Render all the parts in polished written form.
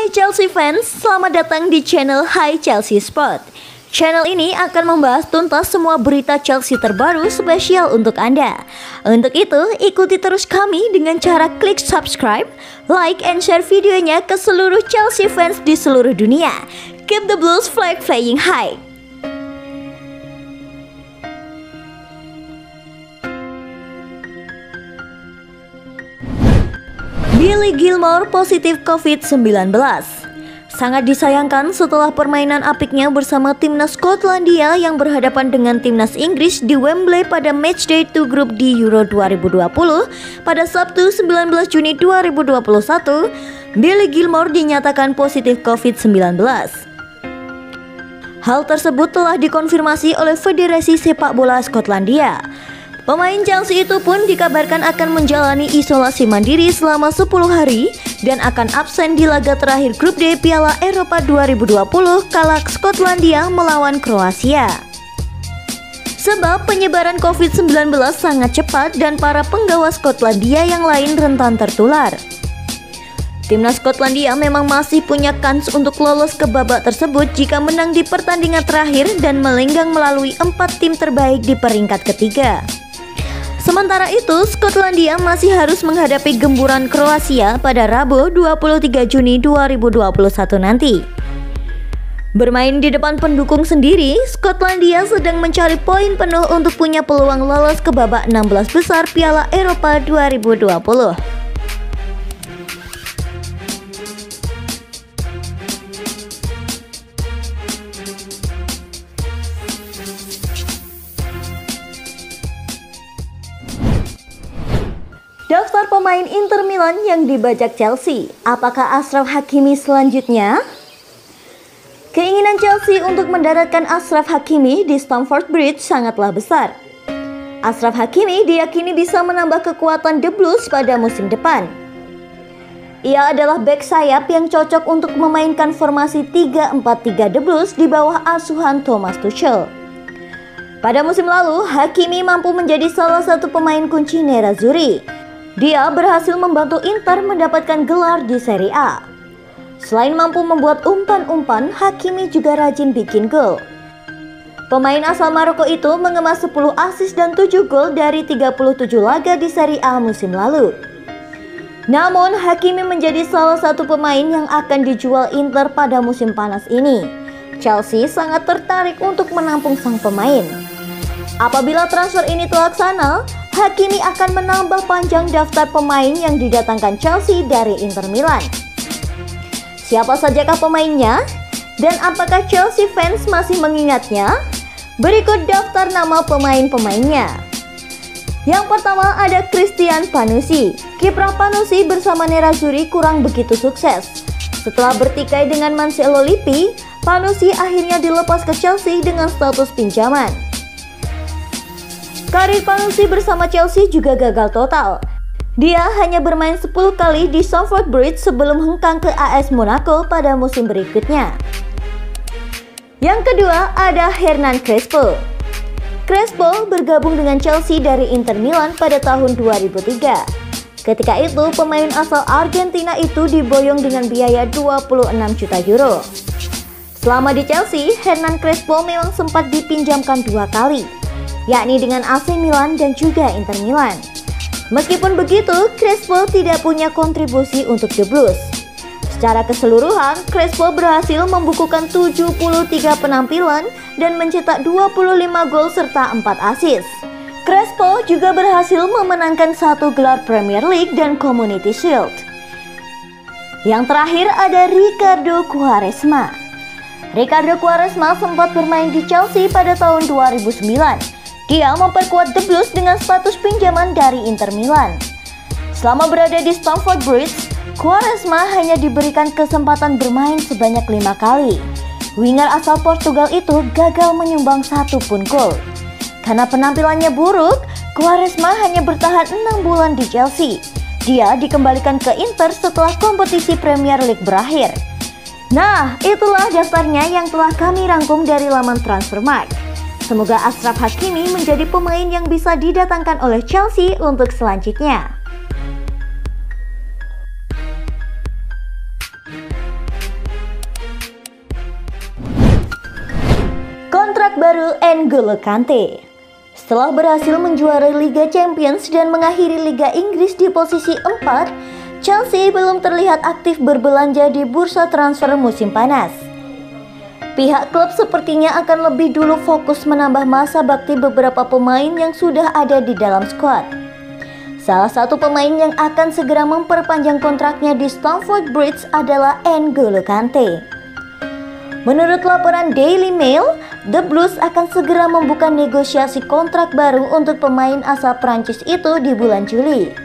Hai Chelsea fans, selamat datang di channel Hai Chelsea Sport. Channel ini akan membahas tuntas semua berita Chelsea terbaru spesial untuk Anda. Untuk itu, ikuti terus kami dengan cara klik subscribe, like, and share videonya ke seluruh Chelsea fans di seluruh dunia. Keep the Blues flag flying high. Billy Gilmour positif COVID-19. Sangat disayangkan setelah permainan apiknya bersama timnas Skotlandia yang berhadapan dengan timnas Inggris di Wembley pada matchday 2 grup di Euro 2020 pada Sabtu 19 Juni 2021, Billy Gilmour dinyatakan positif COVID-19. Hal tersebut telah dikonfirmasi oleh Federasi Sepak Bola Skotlandia. Pemain Chelsea itu pun dikabarkan akan menjalani isolasi mandiri selama 10 hari dan akan absen di laga terakhir grup D Piala Eropa 2020 kala Skotlandia melawan Kroasia. Sebab penyebaran COVID-19 sangat cepat dan para penggawa Skotlandia yang lain rentan tertular. Timnas Skotlandia memang masih punya kans untuk lolos ke babak tersebut jika menang di pertandingan terakhir dan melenggang melalui 4 tim terbaik di peringkat ketiga. Sementara itu, Skotlandia masih harus menghadapi gemburan Kroasia pada Rabu 23 Juni 2021 nanti. Bermain di depan pendukung sendiri, Skotlandia sedang mencari poin penuh untuk punya peluang lolos ke babak 16 besar Piala Eropa 2020. Daftar pemain Inter Milan yang dibajak Chelsea, apakah Achraf Hakimi selanjutnya? Keinginan Chelsea untuk mendaratkan Achraf Hakimi di Stamford Bridge sangatlah besar. Achraf Hakimi diyakini bisa menambah kekuatan The Blues pada musim depan. Ia adalah bek sayap yang cocok untuk memainkan formasi 3-4-3 The Blues di bawah asuhan Thomas Tuchel. Pada musim lalu, Hakimi mampu menjadi salah satu pemain kunci Nerazzurri. Dia berhasil membantu Inter mendapatkan gelar di Serie A. Selain mampu membuat umpan-umpan, Hakimi juga rajin bikin gol. Pemain asal Maroko itu mengemas 10 assist dan 7 gol dari 37 laga di Serie A musim lalu. Namun, Hakimi menjadi salah satu pemain yang akan dijual Inter pada musim panas ini. Chelsea sangat tertarik untuk menampung sang pemain. Apabila transfer ini terlaksana, Hakimi akan menambah panjang daftar pemain yang didatangkan Chelsea dari Inter Milan. Siapa sajakah pemainnya? Dan apakah Chelsea fans masih mengingatnya? Berikut daftar nama pemain-pemainnya. Yang pertama ada Christian Panucci. Kiprah Panucci bersama Nerazzurri kurang begitu sukses. Setelah bertikai dengan Marcelo Lippi, Panucci akhirnya dilepas ke Chelsea dengan status pinjaman. Karir Panucci bersama Chelsea juga gagal total. Dia hanya bermain 10 kali di Stamford Bridge sebelum hengkang ke AS Monaco pada musim berikutnya. Yang kedua ada Hernan Crespo. Crespo bergabung dengan Chelsea dari Inter Milan pada tahun 2003. Ketika itu pemain asal Argentina itu diboyong dengan biaya 26 juta euro. Selama di Chelsea, Hernan Crespo memang sempat dipinjamkan 2 kali. Yakni dengan AC Milan dan juga Inter Milan. Meskipun begitu, Crespo tidak punya kontribusi untuk The Blues. Secara keseluruhan, Crespo berhasil membukukan 73 penampilan dan mencetak 25 gol serta 4 assist. Crespo juga berhasil memenangkan 1 gelar Premier League dan Community Shield. Yang terakhir ada Ricardo Quaresma. Ricardo Quaresma sempat bermain di Chelsea pada tahun 2009. Dia memperkuat The Blues dengan status pinjaman dari Inter Milan. Selama berada di Stamford Bridge, Quaresma hanya diberikan kesempatan bermain sebanyak 5 kali. Winger asal Portugal itu gagal menyumbang 1 pun gol. Karena penampilannya buruk, Quaresma hanya bertahan 6 bulan di Chelsea. Dia dikembalikan ke Inter setelah kompetisi Premier League berakhir. Nah, itulah daftarnya yang telah kami rangkum dari laman Transfermarkt. Semoga Achraf Hakimi menjadi pemain yang bisa didatangkan oleh Chelsea untuk selanjutnya. N'Golo Kante. Setelah berhasil menjuarai Liga Champions dan mengakhiri Liga Inggris di posisi 4, Chelsea belum terlihat aktif berbelanja di bursa transfer musim panas. Pihak klub sepertinya akan lebih dulu fokus menambah masa bakti beberapa pemain yang sudah ada di dalam skuad. Salah satu pemain yang akan segera memperpanjang kontraknya di Stamford Bridge adalah N'Golo Kante. Menurut laporan Daily Mail, The Blues akan segera membuka negosiasi kontrak baru untuk pemain asal Prancis itu di bulan Juli.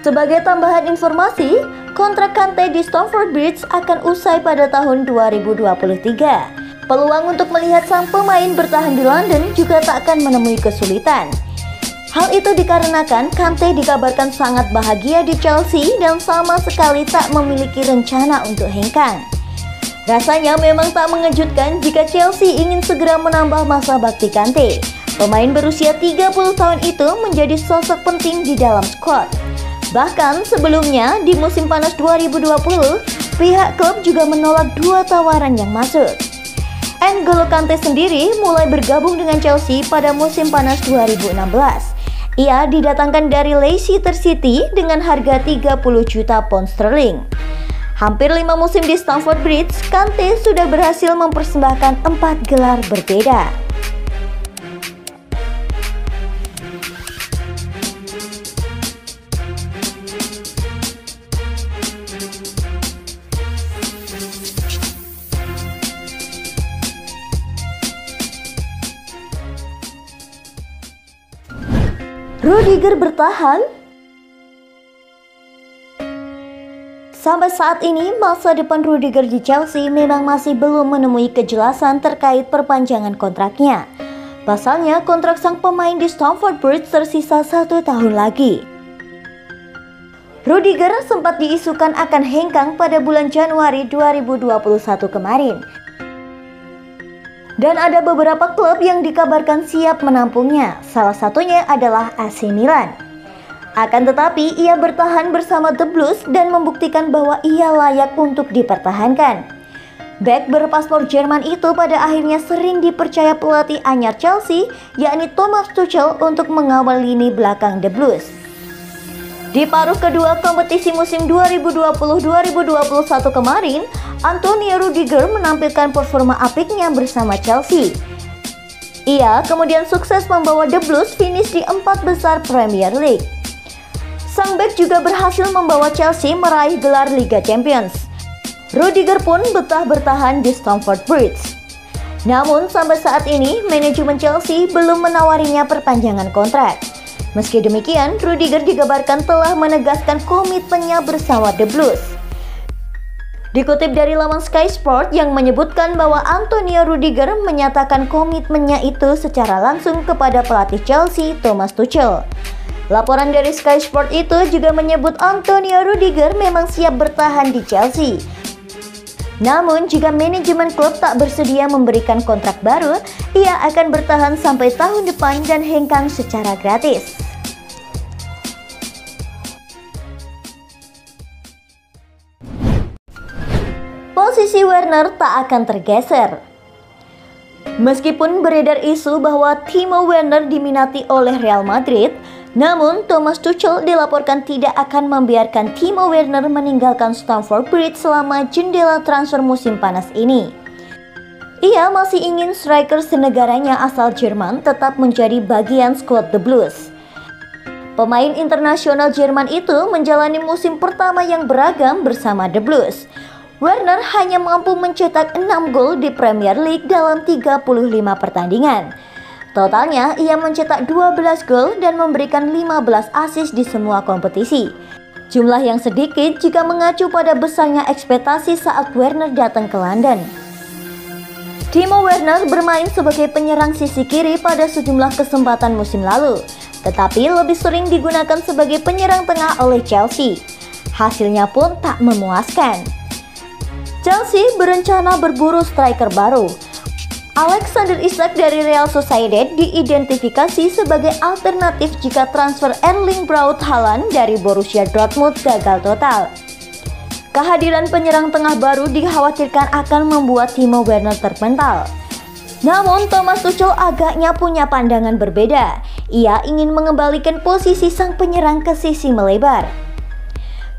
Sebagai tambahan informasi, kontrak Kante di Stamford Bridge akan usai pada tahun 2023. Peluang untuk melihat sang pemain bertahan di London juga tak akan menemui kesulitan. Hal itu dikarenakan Kante dikabarkan sangat bahagia di Chelsea dan sama sekali tak memiliki rencana untuk hengkang. Rasanya memang tak mengejutkan jika Chelsea ingin segera menambah masa bakti Kante. Pemain berusia 30 tahun itu menjadi sosok penting di dalam skuad. Bahkan sebelumnya di musim panas 2020, pihak klub juga menolak 2 tawaran yang masuk. N'Golo Kante sendiri mulai bergabung dengan Chelsea pada musim panas 2016. Ia didatangkan dari Leicester City dengan harga 30 juta pound sterling. Hampir 5 musim di Stamford Bridge, Kante sudah berhasil mempersembahkan 4 gelar berbeda. Rudiger bertahan? Sampai saat ini, masa depan Rudiger di Chelsea memang masih belum menemui kejelasan terkait perpanjangan kontraknya. Pasalnya, kontrak sang pemain di Stamford Bridge tersisa 1 tahun lagi. Rudiger sempat diisukan akan hengkang pada bulan Januari 2021 kemarin. Dan ada beberapa klub yang dikabarkan siap menampungnya, salah satunya adalah AC Milan. Akan tetapi, ia bertahan bersama The Blues dan membuktikan bahwa ia layak untuk dipertahankan. Bek berpaspor Jerman itu pada akhirnya sering dipercaya pelatih anyar Chelsea, yakni Thomas Tuchel, untuk mengawal lini belakang The Blues. Di paruh kedua kompetisi musim 2020-2021 kemarin, Antonio Rudiger menampilkan performa apiknya bersama Chelsea. Ia kemudian sukses membawa The Blues finish di 4 besar Premier League. Sang bek juga berhasil membawa Chelsea meraih gelar Liga Champions. Rudiger pun betah bertahan di Stamford Bridge. Namun sampai saat ini, manajemen Chelsea belum menawarinya perpanjangan kontrak. Meski demikian, Rudiger dikabarkan telah menegaskan komitmennya bersama The Blues. Dikutip dari laman Sky Sport yang menyebutkan bahwa Antonio Rudiger menyatakan komitmennya itu secara langsung kepada pelatih Chelsea, Thomas Tuchel. Laporan dari Sky Sport itu juga menyebut Antonio Rudiger memang siap bertahan di Chelsea. Namun jika manajemen klub tak bersedia memberikan kontrak baru, ia akan bertahan sampai tahun depan dan hengkang secara gratis. Posisi Werner tak akan tergeser. Meskipun beredar isu bahwa Timo Werner diminati oleh Real Madrid, namun Thomas Tuchel dilaporkan tidak akan membiarkan Timo Werner meninggalkan Stamford Bridge selama jendela transfer musim panas ini. Ia masih ingin striker senegaranya asal Jerman tetap menjadi bagian skuad The Blues. Pemain internasional Jerman itu menjalani musim pertama yang beragam bersama The Blues. Werner hanya mampu mencetak 6 gol di Premier League dalam 35 pertandingan. Totalnya, ia mencetak 12 gol dan memberikan 15 assist di semua kompetisi. Jumlah yang sedikit jika mengacu pada besarnya ekspektasi saat Werner datang ke London. Timo Werner bermain sebagai penyerang sisi kiri pada sejumlah kesempatan musim lalu, tetapi lebih sering digunakan sebagai penyerang tengah oleh Chelsea. Hasilnya pun tak memuaskan. Chelsea berencana berburu striker baru. Alexander Isak dari Real Sociedad diidentifikasi sebagai alternatif jika transfer Erling Braut Haaland dari Borussia Dortmund gagal total. Kehadiran penyerang tengah baru dikhawatirkan akan membuat Timo Werner terpental. Namun Thomas Tuchel agaknya punya pandangan berbeda. Ia ingin mengembalikan posisi sang penyerang ke sisi melebar.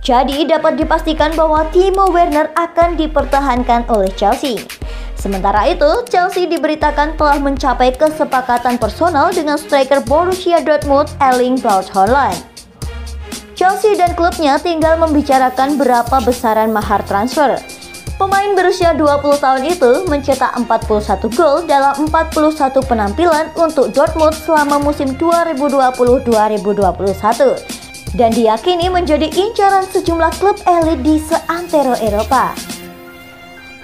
Jadi dapat dipastikan bahwa Timo Werner akan dipertahankan oleh Chelsea. Sementara itu, Chelsea diberitakan telah mencapai kesepakatan personal dengan striker Borussia Dortmund Erling Braut Haaland. Chelsea dan klubnya tinggal membicarakan berapa besaran mahar transfer. Pemain berusia 20 tahun itu mencetak 41 gol dalam 41 penampilan untuk Dortmund selama musim 2020-2021 dan diyakini menjadi incaran sejumlah klub elit di seantero Eropa.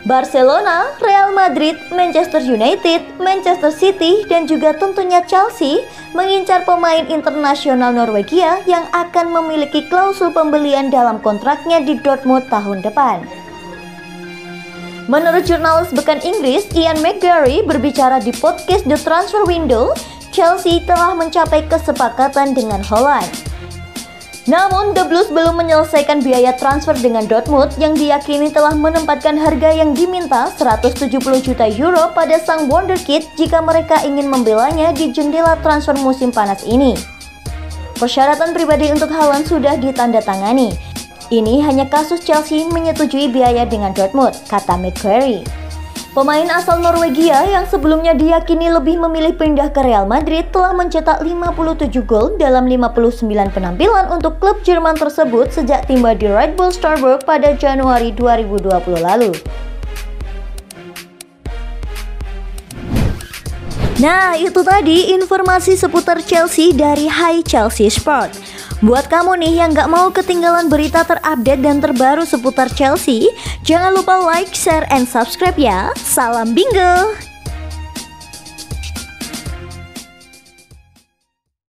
Barcelona, Real Madrid, Manchester United, Manchester City, dan juga tentunya Chelsea mengincar pemain internasional Norwegia yang akan memiliki klausul pembelian dalam kontraknya di Dortmund tahun depan. Menurut jurnalis bekan Inggris Ian McGarry berbicara di podcast The Transfer Window, Chelsea telah mencapai kesepakatan dengan Haaland. Namun, The Blues belum menyelesaikan biaya transfer dengan Dortmund yang diyakini telah menempatkan harga yang diminta 170 juta euro pada sang wonderkid jika mereka ingin membelanya di jendela transfer musim panas ini. Persyaratan pribadi untuk Haaland sudah ditandatangani. Ini hanya kasus Chelsea menyetujui biaya dengan Dortmund, kata McQuarrie. Pemain asal Norwegia yang sebelumnya diyakini lebih memilih pindah ke Real Madrid telah mencetak 57 gol dalam 59 penampilan untuk klub Jerman tersebut sejak tiba di Red Bull Salzburg pada Januari 2020 lalu. Nah, itu tadi informasi seputar Chelsea dari Hai Chelsea Sport. Buat kamu nih yang gak mau ketinggalan berita terupdate dan terbaru seputar Chelsea, jangan lupa like, share, and subscribe ya. Salam bingo!